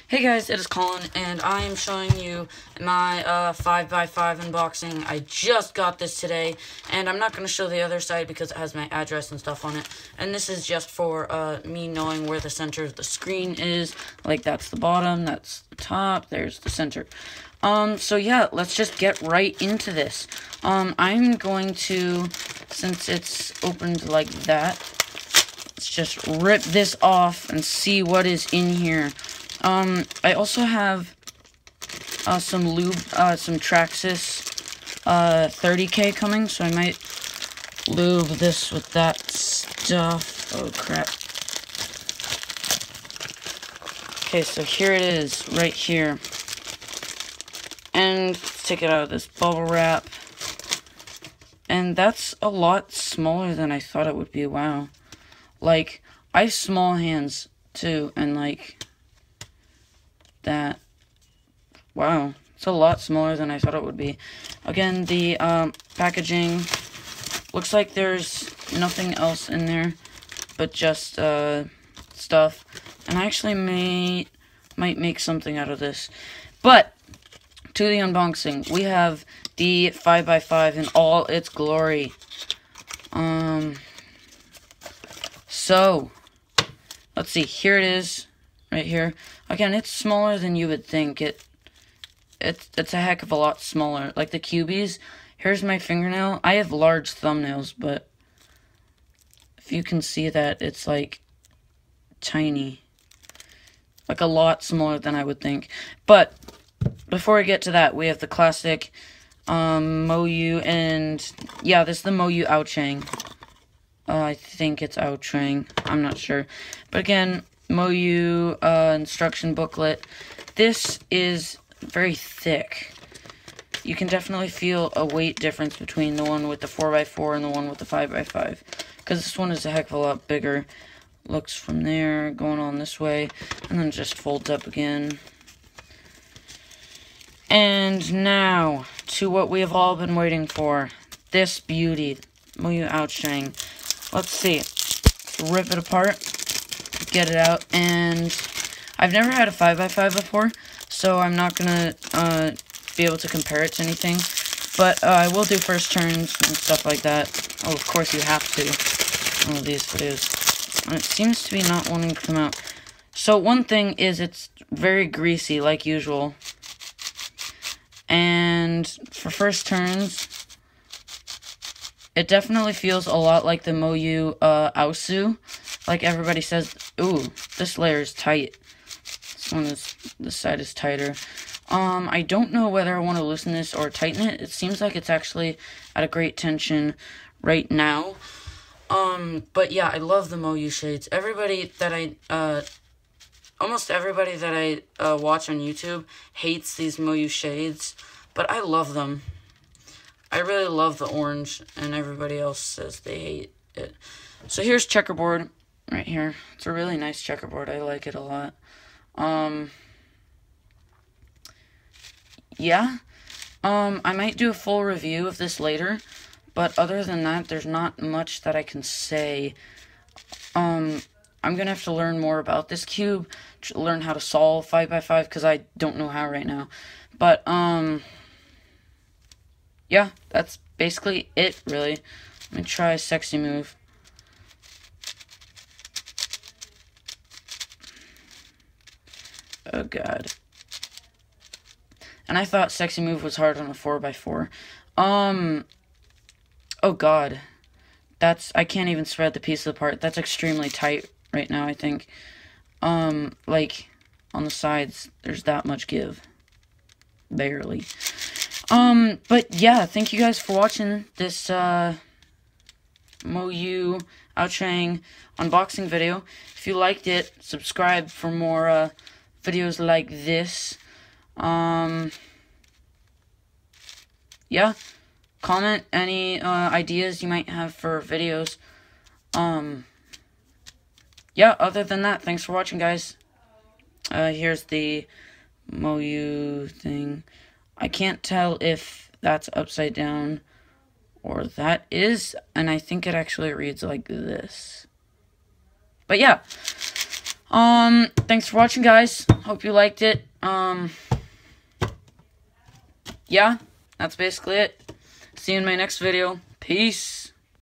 Hey guys, it is Colin, and I am showing you my 5x5 unboxing. I just got this today, and I'm not going to show the other side because it has my address and stuff on it. And this is just for me knowing where the center of the screen is. Like, that's the bottom, that's the top, there's the center. So yeah, let's just get right into this. I'm going to, since it's opened like that, let's just rip this off and see what is in here. I also have some lube, some Traxxas 30K coming, so I might lube this with that stuff. Oh crap. Okay, so here it is, right here. And let's take it out of this bubble wrap. And that's a lot smaller than I thought it would be, wow. Like, I have small hands, too, and like, that, wow, it's a lot smaller than I thought it would be. Again, the packaging looks like there's nothing else in there but just stuff, and I actually might make something out of this. But to the unboxing, we have the 5x5 in all its glory. So let's see, here it is. Right here. Again, it's smaller than you would think. It's a heck of a lot smaller. Like the cubies. Here's my fingernail. I have large thumbnails, but if you can see that, it's like tiny. Like a lot smaller than I would think. But before I get to that, we have the classic Moyu, and yeah, this is the Moyu Aochuang. I think it's Aochuang. I'm not sure. But again, Moyu instruction booklet. This is very thick. You can definitely feel a weight difference between the one with the 4x4 and the one with the 5x5. Because this one is a heck of a lot bigger. Looks from there, going on this way, and then just folds up again. And now, to what we have all been waiting for. This beauty, Moyu Aochuang. Let's see. Let's rip it apart. Get it out, and I've never had a 5x5 before, so I'm not gonna be able to compare it to anything, but I will do first turns and stuff like that. Oh, of course you have to, one of these videos. And it seems to be not wanting to come out. So one thing is it's very greasy, like usual, and for first turns, it definitely feels a lot like the Moyu Aochuang. Like everybody says, ooh, this layer is tight. This side is tighter. I don't know whether I want to loosen this or tighten it. It seems like it's actually at a great tension right now. But yeah, I love the Moyu shades. Everybody that almost everybody that I watch on YouTube hates these Moyu shades, but I love them. I really love the orange, and everybody else says they hate it. So here's checkerboard. Right here. It's a really nice checkerboard. I like it a lot. Yeah. I might do a full review of this later, but other than that, there's not much that I can say. I'm gonna have to learn more about this cube, learn how to solve 5x5, because I don't know how right now. But, yeah, that's basically it, really. Let me try a sexy move. Oh god. And I thought sexy move was hard on a 4x4. Oh god. I can't even spread the piece apart. That's extremely tight right now, I think. Like, on the sides, there's that much give. Barely. But yeah, thank you guys for watching this, Moyu Aochuang unboxing video. If you liked it, subscribe for more, videos like this. Yeah, comment any ideas you might have for videos. Yeah, other than that, thanks for watching, guys. Here's the Moyu thing. I can't tell if that's upside down or that is, and I think it actually reads like this. But yeah, Thanks for watching, guys. Hope you liked it. Yeah, that's basically it. See you in my next video. Peace.